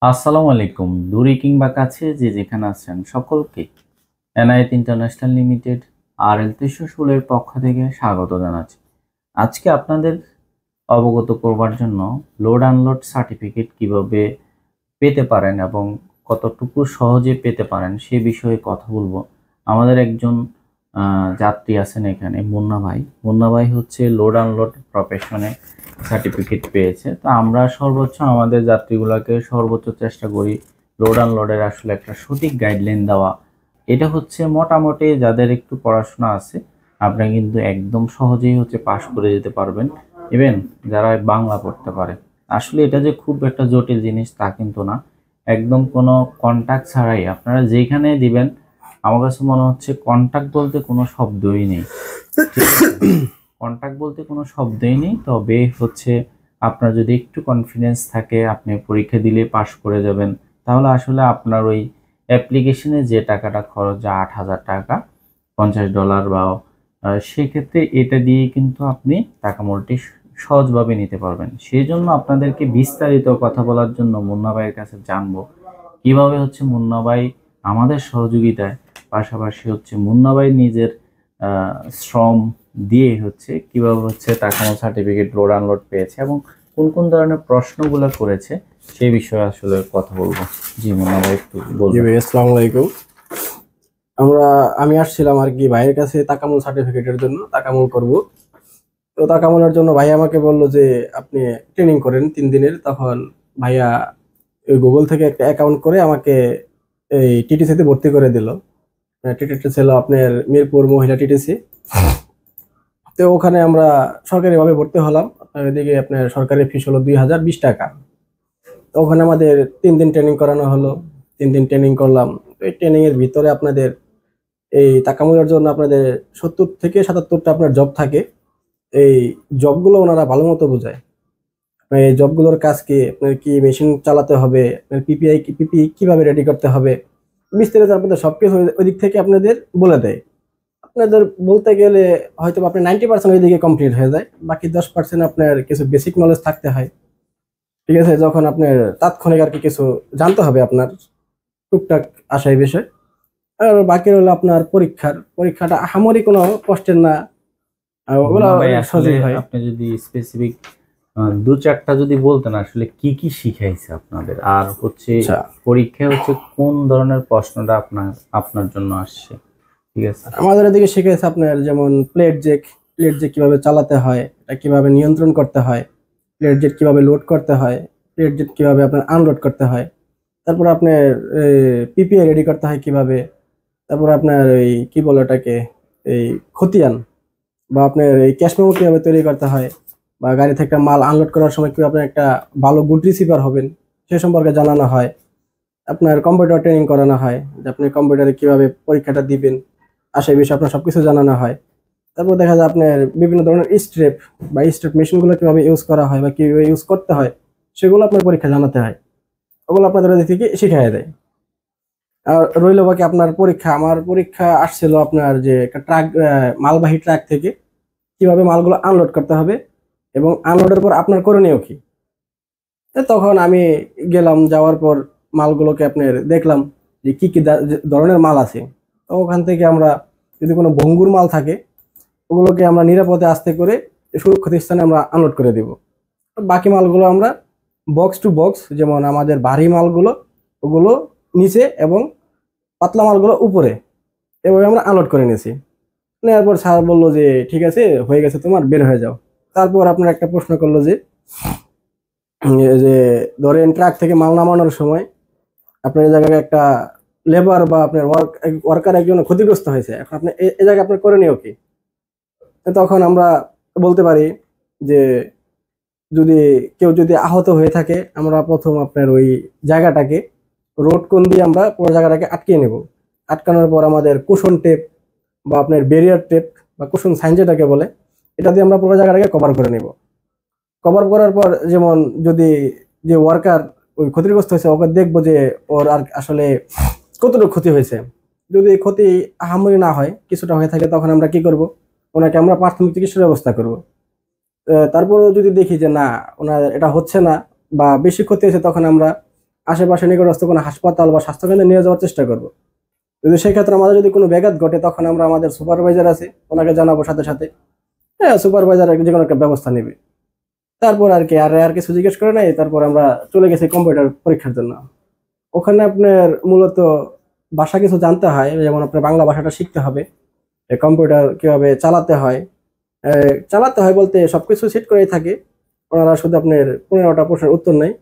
আসসালামু আলাইকুম। দূরে কিংবা কাছে যে যেখানে আছেন সকলকে এনায়েত ইন্টারন্যাশনাল লিমিটেড RL 316 এর পক্ষ থেকে স্বাগত জানাচ্ছি। আজকে আপনাদের অবগত করবার জন্য লোড আনলোড সার্টিফিকেট কিভাবে পেতে পারেন এবং কতটুকু সহজে পেতে পারেন সে বিষয়ে কথা বলবো। আমাদের একজন যাত্রী আছেন এখানে, মুন্না ভাই। মুন্না ভাই হচ্ছে লোড আনলোড প্রফেশনে সার্টিফিকেট পেয়েছে। তো আমরা সর্বোচ্চ আমাদের যাত্রীগুলোকে সর্বোচ্চ চেষ্টা করি লোড আনলোডের আসলে একটা সঠিক গাইডলাইন দেওয়া। এটা হচ্ছে মোটামুটি যাদের একটু পড়াশোনা আছে আপনারা কিন্তু একদম সহজেই হচ্ছে পাশ করে যেতে পারবেন। ইভেন যারা বাংলা পড়তে পারে, আসলে এটা যে খুব একটা জটিল জিনিস তা কিন্তু না। একদম কোনো কন্টাক্ট ছাড়াই আপনারা যেখানে দিবেন, আমার কাছে মনে হচ্ছে কন্টাক্ট বলতে কোনো শব্দই নেই। ঠিক আছে, কন্টাক্ট বলতে কোনো শব্দই নেই। তবে হচ্ছে আপনার যদি একটু কনফিডেন্স থাকে আপনি পরীক্ষা দিলে পাশ করে যাবেন, তাহলে আসলে আপনার ওই অ্যাপ্লিকেশনে যে টাকাটা খরচ, যা $8,000 $50 বা সেক্ষেত্রে এটা দিয়ে কিন্তু আপনি টাকা মোলটি সহজভাবে নিতে পারবেন। সেই জন্য আপনাদেরকে বিস্তারিত কথা বলার জন্য মুন্না ভাইয়ের কাছে জানবো কিভাবে হচ্ছে মুন্না ভাই আমাদের সহযোগিতায়, পাশাপাশি হচ্ছে মুন্না ভাই নিজের শ্রম দিয়ে হচ্ছে কিভাবে হচ্ছে টাকানো সার্টিফিকেট লোড আনলোড পেয়েছে এবং কোন কোন ধরনের প্রশ্নগুলো করেছে সেই বিষয়ে আসলে কথা বলবো। জি মুন্না ভাই, একটু জি বলবেন। ভাই, আসসালামু আলাইকুম। আমি আসছিলাম আর কি ভাইয়ের কাছে তাকামুল সার্টিফিকেটের জন্য তাকামুল করব। তো তাকামুলের জন্য ভাই আমাকে বললো যে আপনি ট্রেনিং করেন 3 দিনের। তখন ভাইয়া ওই গুগল থেকে একটা অ্যাকাউন্ট করে আমাকে এই টিটিসি তে ভর্তি করে দিল। টিটিসি ছিল আপনার মিরপুর মহিলা টিটিসি। তো ওখানে আমরা সরকারিভাবে ভর্তি হলাম। আপনার এদিকে আপনার সরকারি ফিস হলো 2020 টাকা। তো ওখানে আমাদের 3 দিন ট্রেনিং করানো হলো। 3 দিন ট্রেনিং করলাম। তো এই ট্রেনিং এর ভিতরে আপনাদের এই তাকামুলের জন্য আপনাদের 70 থেকে 77টা আপনার জব থাকে। এই জবগুলো ওনারা ভালো মতো বোঝায়। আপনার এই জবগুলোর কাজ কি, আপনার কি মেশিন চালাতে হবে, আপনার পিপিই কিভাবে রেডি করতে হবে, বিস্তারিত আপনাদের সবকিছু ওই দিক থেকে আপনাদের বলে দেয়। আপনাদের বলতে গেলে হয়তো আপনার 90% ওইদিকে কমপ্লিট হয়ে যায়, বাকি 10% আপনার কিছু বেসিক নলেজ থাকতে হয়। ঠিক আছে, যখন আপনার তাৎক্ষণিক আর কি কিছু জানতে হবে আপনার টুকটাক আশাই বিষয়। আর বাকি হলো আপনার পরীক্ষাটা আহামরি কোনো কষ্টের না। আর ওগুলো মুন্না ভাই, অনেক আসলে সহজই হয়। আপনি যদি স্পেসিফিক দু চারটা যদি বলতেন আসলে কি কি শিখাইছে আপনাদের, আর হচ্ছে আচ্ছা, পরীক্ষায় হচ্ছে কোন ধরনের প্রশ্নটা আপনার আপনার জন্য আসছে। ঠিক আছে। আমাদের এদিকে শিখেছে আপনার যেমন প্লেট জেক কিভাবে চালাতে হয়, এটা কিভাবে নিয়ন্ত্রণ করতে হয়, প্লেট জেট কিভাবে লোড করতে হয়, প্লেট জেট কিভাবে আপনার আনলোড করতে হয়, তারপর আপনার পিপিআই রেডি করতে হয় কিভাবে, তারপর আপনার এই কি বলে ওটাকে, এই খতিয়ান বা আপনার এই ক্যাশ মেমো কিভাবে তৈরি করতে হয়, বা গাড়ি থেকে একটা মাল আনলোড করার সময় কিভাবে আপনি একটা ভালো গুড রিসিভার হবেন সে সম্পর্কে জানানো হয়। আপনার কম্পিউটার ট্রেনিং করানো হয় যে আপনি কম্পিউটারে কিভাবে পরীক্ষাটা দিবেন, আর সেই বিষয়ে আপনার সবকিছু জানানো হয়। তারপর দেখা যায় আপনার বিভিন্ন ধরনের স্টেপ বা স্টেপ মেশিনগুলো কিভাবে ইউজ করা হয় বা কিভাবে ইউজ করতে হয় সেগুলো আপনার পরীক্ষা জানাতে হয়। ওগুলো আপনাদের ওদিক থেকে শিখাই দেয়। আর রইল বাকি আপনার পরীক্ষা। আমার পরীক্ষা আসছিল আপনার যে একটা ট্রাক, মালবাহী ট্রাক থেকে কিভাবে মালগুলো আনলোড করতে হবে এবং আনলোডের পর আপনার করণীয় কি। তো তখন আমি গেলাম, যাওয়ার পর মালগুলোকে আপনার দেখলাম যে কি কি ধরনের মাল আছে। তো ওখান থেকে আমরা যদি কোনো ভঙ্গুর মাল থাকে ওগুলোকে আমরা নিরাপদে আস্তে করে সুরক্ষিত স্থানে আমরা আনলোড করে দিব। বাকি মালগুলো আমরা বক্স টু বক্স, যেমন আমাদের ভারী মালগুলো ওগুলো নিচে এবং পাতলা মালগুলো উপরে, এভাবে আমরা আনলোড করে নিয়েছি। নেওয়ার পর স্যার বললো যে ঠিক আছে, হয়ে গেছে তোমার, বের হয়ে যাও। তারপর আপনার একটা প্রশ্ন করলো যে এই যে ধরেন ট্রাক থেকে মাল নামানোর সময় আপনার এই জায়গায় একটা লেবার বা আপনার ওয়ার্কার একজন ক্ষতিগ্রস্ত হয়েছে, এখন আপনি এই জায়গায় আপনার করণীয় কি। তো তখন আমরা বলতে পারি যে যদি কেউ যদি আহত হয়ে থাকে আমরা প্রথম আপনার ওই জায়গাটাকে রোড কোন দিয়ে আমরা পুরো জায়গাটাকে আটকিয়ে নেব। আটকানোর পর আমাদের কুশন টেপ বা আপনার ব্যারিয়ার টেপ বা কুশন সাইন যেটাকে বলে, এটা দিয়ে আমরা পুরো জায়গাটাকে কভার করে নেব। কভার করার পর যেমন যদি যে ওয়ার্কার ওই ক্ষতিগ্রস্ত হয়েছে ওকে দেখবো যে ওর আর আসলে কতটুকু ক্ষতি হয়েছে। যদি ক্ষতি আহামরি না হয়, কিছুটা হয়ে থাকে, তখন আমরা কি করব, ওনাকে আমরা প্রাথমিক চিকিৎসার ব্যবস্থা করব। তারপরেও যদি দেখি যে না, ওনার এটা হচ্ছে না বা বেশি ক্ষতি হয়েছে, তখন আমরা আশেপাশে নিকটস্থ কোনো হাসপাতাল বা স্বাস্থ্যকেন্দ্রে নিয়ে যাওয়ার চেষ্টা করব। যদি সেই ক্ষেত্রে আমাদের যদি কোনো ব্যাঘাত ঘটে, তখন আমরা আমাদের সুপারভাইজার আছে, ওনাকে জানাবো সাথে সাথে। হ্যাঁ, সুপারভাইজার যে কোনো একটা ব্যবস্থা নেবে। তারপর আর কি আর কিছু জিজ্ঞেস করে নাই, তারপর আমরা চলে গেছি কম্পিউটার পরীক্ষার জন্য। ওখানে আপনার মূলত ভাষা কিছু জানতে হয়, যেমন আপনার বাংলা ভাষাটা শিখতে হবে, কম্পিউটার কিভাবে চালাতে হয়। চালাতে হয় বলতে সবকিছু সেট করেই থাকে। ওনারা শুধু আপনার 15টা প্রশ্নের উত্তর নেয়।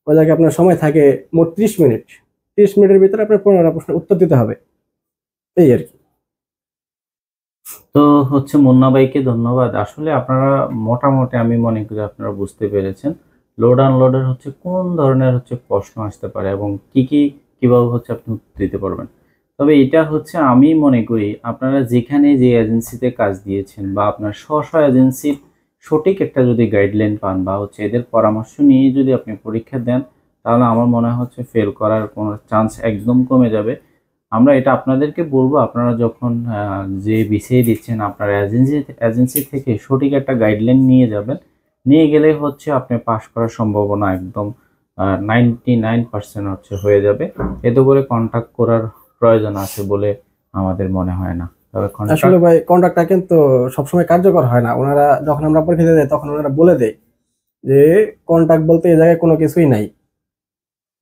ওই জায়গায় আপনার সময় থাকে মোট 30 মিনিট। 30 মিনিটের ভিতরে আপনার 15টা প্রশ্নের উত্তর দিতে হবে, এই আর কি। তো হচ্ছে মুন্না ভাইকে ধন্যবাদ। আসলে আপনারা মোটামুটি আমি মনে করি আপনারা বুঝতে পেরেছেন লোড আনলোডের হচ্ছে কোন ধরনের হচ্ছে প্রশ্ন আসতে পারে এবং কিভাবে হচ্ছে আপনি উত্তর দিতে পারবেন। তবে এটা হচ্ছে আমি মনে করি আপনারা যেখানে যে এজেন্সিতে কাজ দিয়েছেন বা আপনার স্ব এজেন্সির সঠিক একটা যদি গাইডলাইন পান বা হচ্ছে এদের পরামর্শ নিয়ে যদি আপনি পরীক্ষা দেন, তাহলে আমার মনে হচ্ছে ফেল করার কোনো চান্স একদম কমে যাবে। আমরা এটা আপনাদেরকে বলবো, আপনারা যখন যে বিষয় দিচ্ছেন আপনার এজেন্সি থেকে সঠিক একটা গাইডলাইন নিয়ে যাবেন। নিয়ে গেলে হচ্ছে আপনি পাস করার সম্ভাবনা একদম 99% হচ্ছে হয়ে যাবে। এতে করে কন্ট্যাক্ট করার প্রয়োজন আছে বলে আমাদের মনে হয় না। তবে আসলে ভাই কন্ট্রাক্টটা কিন্তু সবসময় কার্যকর হয় না। ওনারা যখন আমরা পরীক্ষা দিতে যাই তখন ওনারা বলে দেয় যে কন্ট্রাক্ট বলতে এই জায়গায় কোনো কিছুই নাই।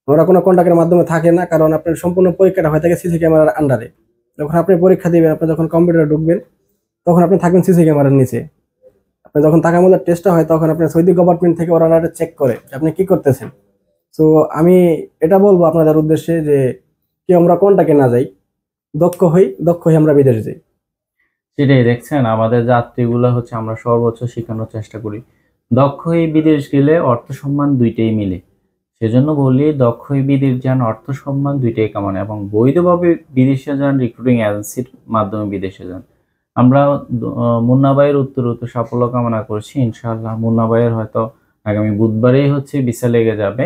ওরা কোনো কন্ট্রাক্টের মাধ্যমে থাকে না, কারণ আপনার সম্পূর্ণ পরীক্ষাটা হয়ে থাকে সিসি ক্যামেরার আন্ডারে। যখন আপনি পরীক্ষা দিবেন, আপনি যখন কম্পিউটারে ঢুকবেন, তখন আপনি থাকবেন সিসি ক্যামেরার নিচে। আপনি যখন তাকামূলক টেস্টটা হয়, তখন আপনার সৌদি গভর্নমেন্ট থেকে ওরা চেক করে যে আপনি কি করতেছেন। তো আমি এটা বলবো আপনাদের উদ্দেশ্যে যে কি আমরা কোনটাকে না যাই, দক্ষ হই আমরা বিদেশ যাই। সেটাই দেখছেন, আমাদের যাত্রীগুলো হচ্ছে আমরা সর্বোচ্চ শেখানোর চেষ্টা করি। দক্ষ হয়ে বিদেশ গেলে অর্থ সম্মান দুইটাই মিলে। সেজন্য বলি দক্ষ হয়ে বিদেশ যান, অর্থ সম্মান দুইটাই কামান এবং বৈধভাবে বিদেশে যান, রিক্রুটিং এজেন্সির মাধ্যমে বিদেশে যান। আমরা মুন্না ভাইয়ের উত্তর সাফল্য কামনা করছি। ইনশাআল্লাহ মুন্না ভাইয়ের হয়তো আগামী বুধবারেই হচ্ছে ভিসা লেগে যাবে।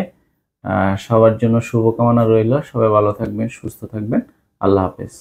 সবার জন্য শুভকামনা রইল। সবাই ভালো থাকবেন, সুস্থ থাকবেন। আল্লাহ হাফেজ।